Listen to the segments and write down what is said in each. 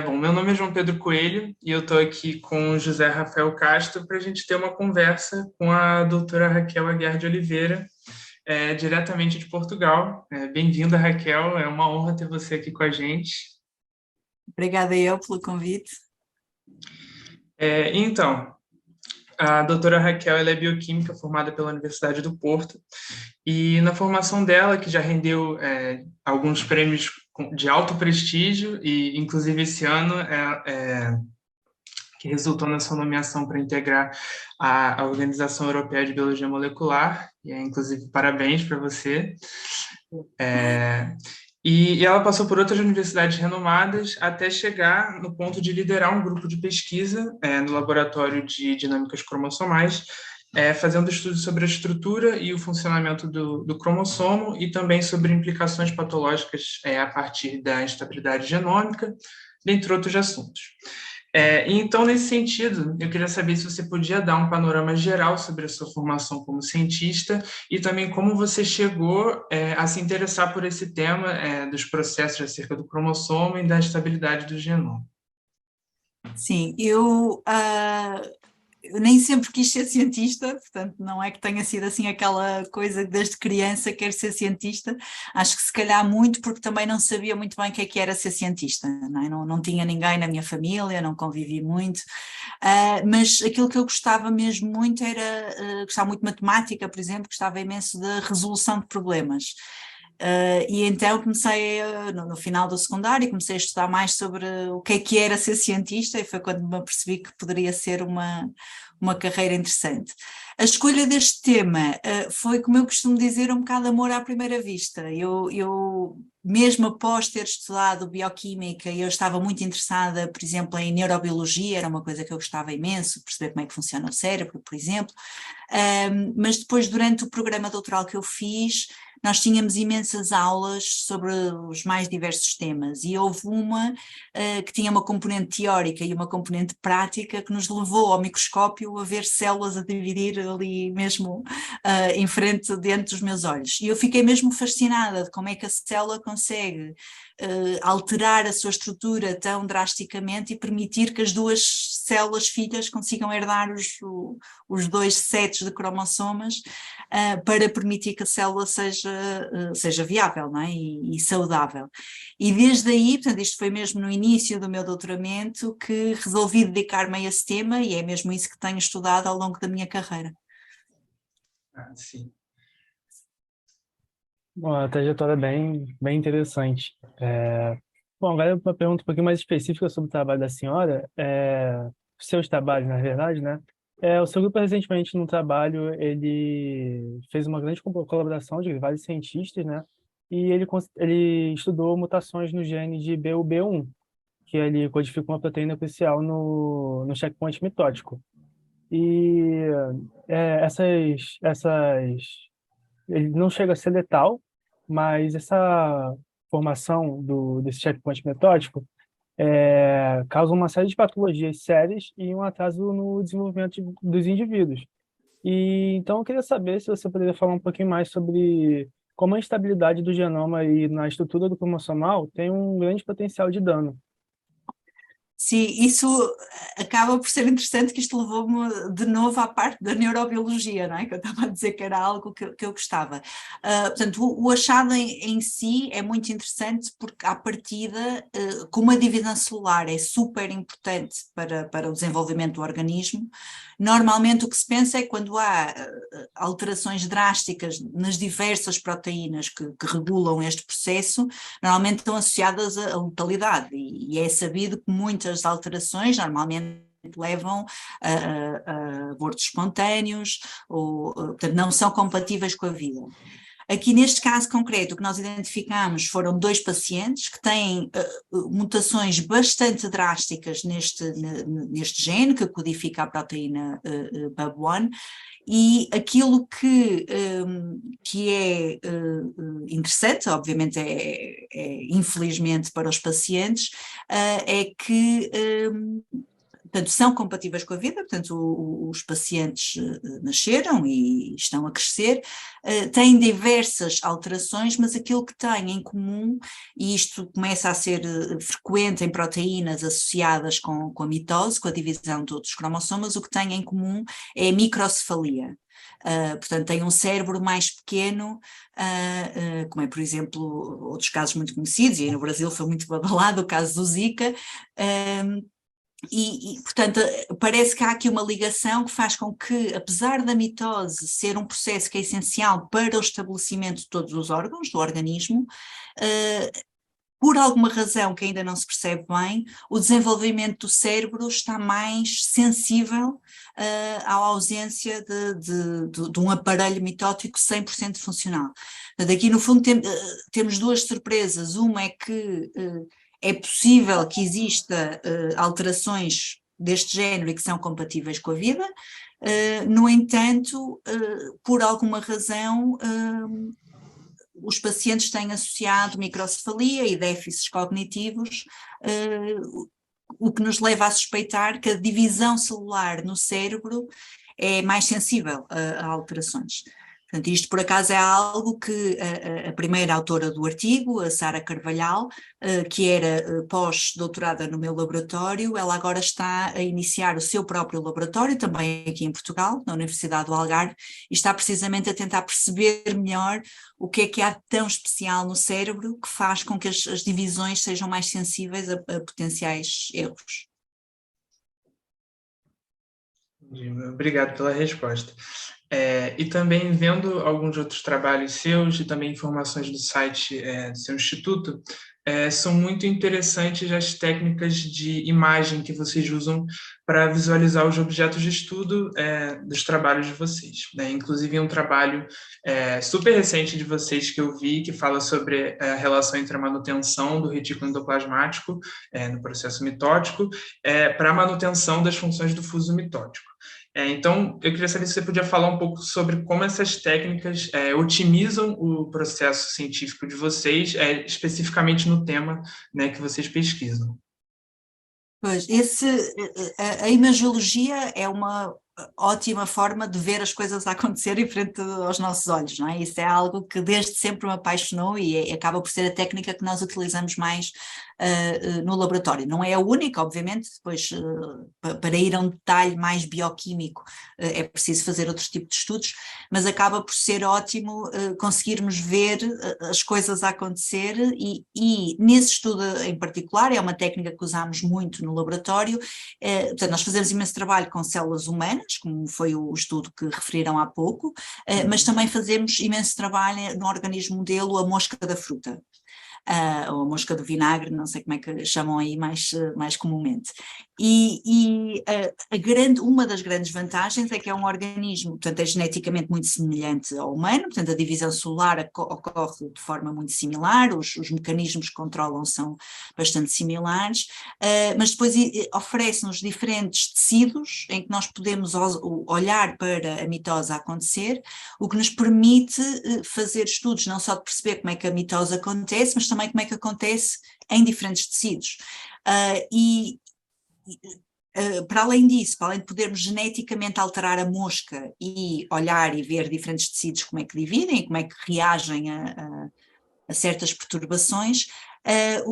Bom, meu nome é João Pedro Coelho e eu estou aqui com o José Rafael Castro para a gente ter uma conversa com a doutora Raquel Aguiar de Oliveira, diretamente de Portugal. Bem-vinda, Raquel, é uma honra ter você aqui com a gente. Obrigada eu pelo convite. Então, a doutora Raquel ela é bioquímica formada pela Universidade do Porto e na formação dela, que já rendeu alguns prêmios de alto prestígio e, inclusive, esse ano que resultou na sua nomeação para integrar a Organização Europeia de Biologia Molecular, e inclusive parabéns para você. E ela passou por outras universidades renomadas até chegar no ponto de liderar um grupo de pesquisa no Laboratório de Dinâmicas Cromossomais, fazendo estudos sobre a estrutura e o funcionamento do cromossomo e também sobre implicações patológicas a partir da instabilidade genômica, dentre outros assuntos. Então, nesse sentido, eu queria saber se você podia dar um panorama geral sobre a sua formação como cientista e também como você chegou a se interessar por esse tema dos processos acerca do cromossomo e da estabilidade do genoma. Sim, eu nem sempre quis ser cientista, portanto não é que tenha sido assim aquela coisa que desde criança quero ser cientista, acho que se calhar muito porque também não sabia muito bem o que era ser cientista, não é? Não tinha ninguém na minha família, não convivi muito, mas aquilo que eu gostava mesmo muito era, gostava muito de matemática, por exemplo, gostava imenso da resolução de problemas. E então comecei, no final do secundário, comecei a estudar mais sobre o que era ser cientista e foi quando me apercebi que poderia ser uma carreira interessante. A escolha deste tema foi, como eu costumo dizer, um bocado amor à primeira vista. Eu mesmo após ter estudado bioquímica, eu estava muito interessada, por exemplo, em neurobiologia, era uma coisa que eu gostava imenso, perceber como é que funciona o cérebro, por exemplo, mas depois durante o programa doutoral que eu fiz, nós tínhamos imensas aulas sobre os mais diversos temas e houve uma que tinha uma componente teórica e uma componente prática que nos levou ao microscópio a ver células a dividir ali mesmo em frente, dentro dos meus olhos. E eu fiquei mesmo fascinada de como é que a célula consegue alterar a sua estrutura tão drasticamente e permitir que as duas células filhas consigam herdar os dois sets de cromossomas para permitir que a célula seja viável, não é? E saudável. E desde aí, portanto, isto foi mesmo no início do meu doutoramento que resolvi dedicar-me a esse tema e é mesmo isso que tenho estudado ao longo da minha carreira. Sim. Bom, a trajetória é bem interessante. Bom, agora uma pergunta um pouquinho mais específica sobre o trabalho da senhora, seus trabalhos, na verdade, né? O seu grupo recentemente no trabalho, ele fez uma grande colaboração de vários cientistas, né? E ele estudou mutações no gene de BUB1, que ele codifica uma proteína crucial no checkpoint mitótico. E ele não chega a ser letal, mas essa formação desse checkpoint metódico causa uma série de patologias sérias e um atraso no desenvolvimento dos indivíduos. E então eu queria saber se você poderia falar um pouquinho mais sobre como a instabilidade do genoma e na estrutura do cromossomal tem um grande potencial de dano. Sim, isso acaba por ser interessante, que isto levou-me de novo à parte da neurobiologia, não é? Que eu estava a dizer que era algo que eu gostava. Portanto, o achado em si é muito interessante porque, à partida, como a divisão celular é super importante para o desenvolvimento do organismo, normalmente o que se pensa é que quando há alterações drásticas nas diversas proteínas que regulam este processo, normalmente estão associadas à letalidade e é sabido que muitas alterações normalmente levam a abortos espontâneos ou, portanto, não são compatíveis com a vida. Aqui neste caso concreto, o que nós identificamos foram 2 pacientes que têm mutações bastante drásticas neste gene, que codifica a proteína BUB1, e aquilo que é interessante, obviamente infelizmente para os pacientes, é que portanto, são compatíveis com a vida, portanto, os pacientes nasceram e estão a crescer, têm diversas alterações, mas aquilo que têm em comum, e isto começa a ser frequente em proteínas associadas com a mitose, com a divisão dos cromossomas, o que têm em comum é a microcefalia. Portanto, tem um cérebro mais pequeno, como é, por exemplo, outros casos muito conhecidos, e no Brasil foi muito badalado o caso do Zika, portanto, parece que há aqui uma ligação que faz com que, apesar da mitose ser um processo que é essencial para o estabelecimento de todos os órgãos do organismo, por alguma razão que ainda não se percebe bem, o desenvolvimento do cérebro está mais sensível à ausência de um aparelho mitótico 100% funcional. Daqui, no fundo, temos duas surpresas. Uma é que é possível que exista alterações deste género e que são compatíveis com a vida, no entanto, por alguma razão, os pacientes têm associado microcefalia e déficits cognitivos, o que nos leva a suspeitar que a divisão celular no cérebro é mais sensível a alterações. Portanto, isto por acaso é algo que a primeira autora do artigo, a Sara Carvalhal, que era pós-doutorada no meu laboratório, ela agora está a iniciar o seu próprio laboratório, também aqui em Portugal, na Universidade do Algarve, e está precisamente a tentar perceber melhor o que é que há tão especial no cérebro que faz com que as divisões sejam mais sensíveis a potenciais erros. Obrigado pela resposta. E também vendo alguns outros trabalhos seus e também informações do site do seu instituto, são muito interessantes as técnicas de imagem que vocês usam para visualizar os objetos de estudo dos trabalhos de vocês, né? Inclusive um trabalho super recente de vocês que eu vi, que fala sobre a relação entre a manutenção do retículo endoplasmático no processo mitótico para a manutenção das funções do fuso mitótico. Então, eu queria saber se você podia falar um pouco sobre como essas técnicas otimizam o processo científico de vocês, especificamente no tema, né, que vocês pesquisam. Pois, a imagiologia é uma ótima forma de ver as coisas a acontecer em frente aos nossos olhos, não é? Isso é algo que desde sempre me apaixonou e acaba por ser a técnica que nós utilizamos mais no laboratório. Não é a única, obviamente, depois para ir a um detalhe mais bioquímico é preciso fazer outro tipo de estudos, mas acaba por ser ótimo conseguirmos ver as coisas a acontecer e nesse estudo em particular, é uma técnica que usamos muito no laboratório, portanto nós fazemos imenso trabalho com células humanas, como foi o estudo que referiram há pouco, mas também fazemos imenso trabalho no organismo modelo, a mosca da fruta. Ou a mosca do vinagre, não sei como é que chamam aí mais comumente. Uma das grandes vantagens é que é um organismo, portanto é geneticamente muito semelhante ao humano, portanto a divisão celular ocorre de forma muito similar, os mecanismos que controlam são bastante similares, mas depois oferece-nos diferentes tecidos em que nós podemos olhar para a mitose a acontecer, o que nos permite fazer estudos não só de perceber como é que a mitose acontece, mas também como é que acontece em diferentes tecidos. Para além disso, para além de podermos geneticamente alterar a mosca e olhar e ver diferentes tecidos como é que dividem e como é que reagem a certas perturbações,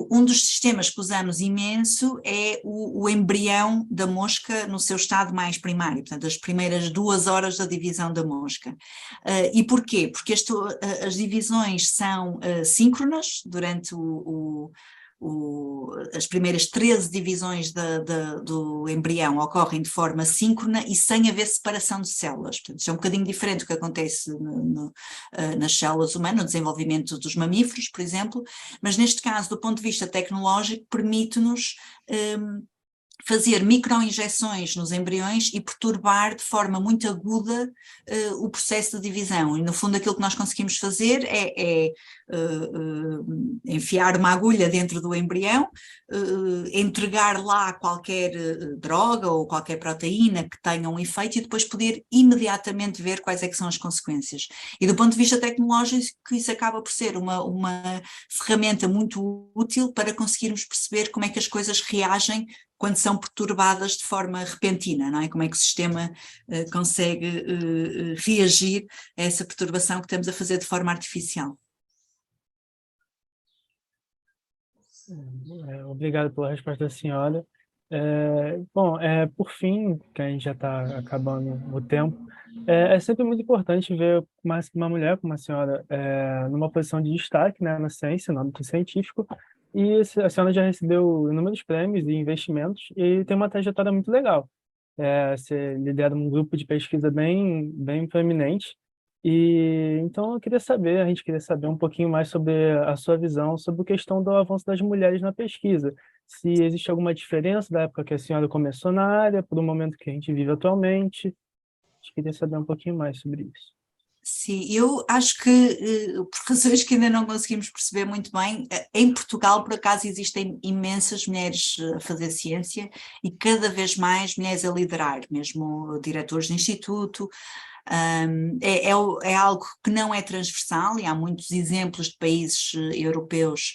um dos sistemas que usamos imenso é o embrião da mosca no seu estado mais primário, portanto as primeiras 2 horas da divisão da mosca. E porquê? Porque as divisões são síncronas durante as primeiras 13 divisões do embrião ocorrem de forma síncrona e sem haver separação de células. Portanto, isso é um bocadinho diferente do que acontece nas células humanas, no desenvolvimento dos mamíferos, por exemplo, mas neste caso, do ponto de vista tecnológico, permite-nos fazer microinjeções nos embriões e perturbar de forma muito aguda o processo de divisão. E no fundo aquilo que nós conseguimos fazer é enfiar uma agulha dentro do embrião, entregar lá qualquer droga ou qualquer proteína que tenha um efeito e depois poder imediatamente ver quais é que são as consequências. E do ponto de vista tecnológico, isso acaba por ser uma ferramenta muito útil para conseguirmos perceber como é que as coisas reagem quando são perturbadas de forma repentina, não é? Como é que o sistema consegue reagir a essa perturbação que estamos a fazer de forma artificial. Obrigado pela resposta da senhora. Bom, por fim, que a gente já está acabando o tempo, é sempre muito importante ver uma mulher como a senhora numa posição de destaque, né, na ciência, no âmbito científico, e a senhora já recebeu inúmeros prêmios e investimentos e tem uma trajetória muito legal. Você lidera um grupo de pesquisa bem proeminente, e então a gente queria saber um pouquinho mais sobre a sua visão sobre a questão do avanço das mulheres na pesquisa. Se existe alguma diferença da época que a senhora começou na área para o momento que a gente vive atualmente. A gente queria saber um pouquinho mais sobre isso. Sim, eu acho que, por razões que ainda não conseguimos perceber muito bem, em Portugal, por acaso, existem imensas mulheres a fazer ciência e cada vez mais mulheres a liderar, mesmo diretores de instituto. É algo que não é transversal e há muitos exemplos de países europeus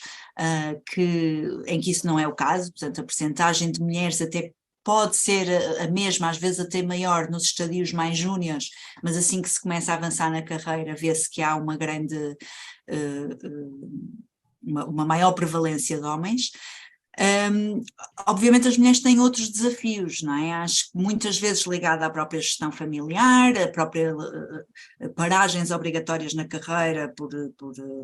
em que isso não é o caso, portanto a percentagem de mulheres até pode ser a mesma, às vezes até maior nos estadios mais júniores, mas assim que se começa a avançar na carreira vê-se que há uma grande, uma maior prevalência de homens. Obviamente as mulheres têm outros desafios, não é? Acho que muitas vezes ligada à própria gestão familiar, a própria paragens obrigatórias na carreira por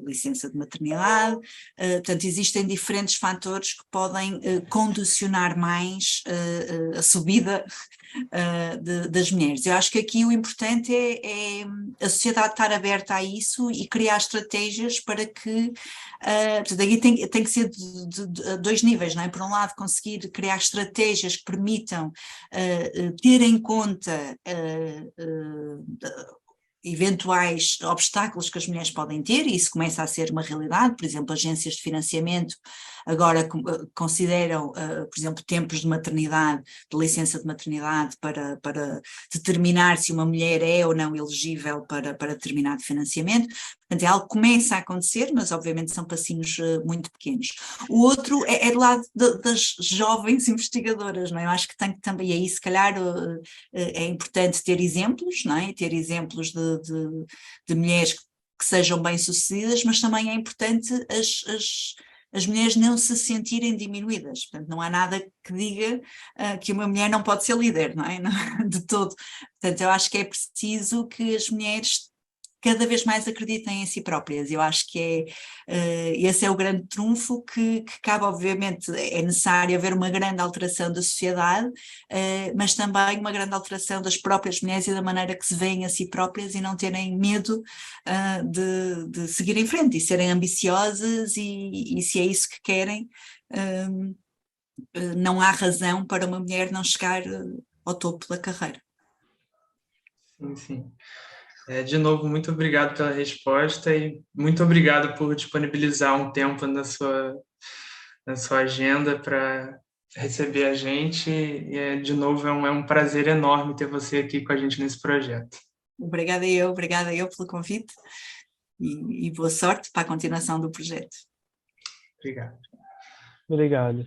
licença de maternidade, portanto existem diferentes fatores que podem condicionar mais a subida das mulheres. Eu acho que aqui o importante é a sociedade estar aberta a isso e criar estratégias para que, portanto, aqui tem que ser de dois níveis, não é? Por um lado, conseguir criar estratégias que permitam ter em conta eventuais obstáculos que as mulheres podem ter, e isso começa a ser uma realidade. Por exemplo, agências de financiamento agora consideram, por exemplo, tempos de maternidade, de licença de maternidade, para determinar se uma mulher é ou não elegível para determinado financiamento. Portanto, é algo que começa a acontecer, mas obviamente são passinhos muito pequenos. O outro é do lado das jovens investigadoras, não é? Eu acho que tem também aí, se calhar, é importante ter exemplos, não é? Ter exemplos de mulheres que sejam bem-sucedidas, mas também é importante as mulheres não se sentirem diminuídas. Portanto, não há nada que diga que uma mulher não pode ser líder, não é? De todo. Portanto, eu acho que é preciso que as mulheres cada vez mais acreditem em si próprias. Eu acho que esse é o grande trunfo que cabe, obviamente, é necessário haver uma grande alteração da sociedade, mas também uma grande alteração das próprias mulheres e da maneira que se veem a si próprias e não terem medo de seguir em frente e serem ambiciosas e se é isso que querem, não há razão para uma mulher não chegar ao topo da carreira. Sim, sim. De novo, muito obrigado pela resposta e muito obrigado por disponibilizar um tempo na sua agenda para receber a gente. E, de novo, é um prazer enorme ter você aqui com a gente nesse projeto. Obrigada eu pelo convite e boa sorte para a continuação do projeto. Obrigado. Obrigado.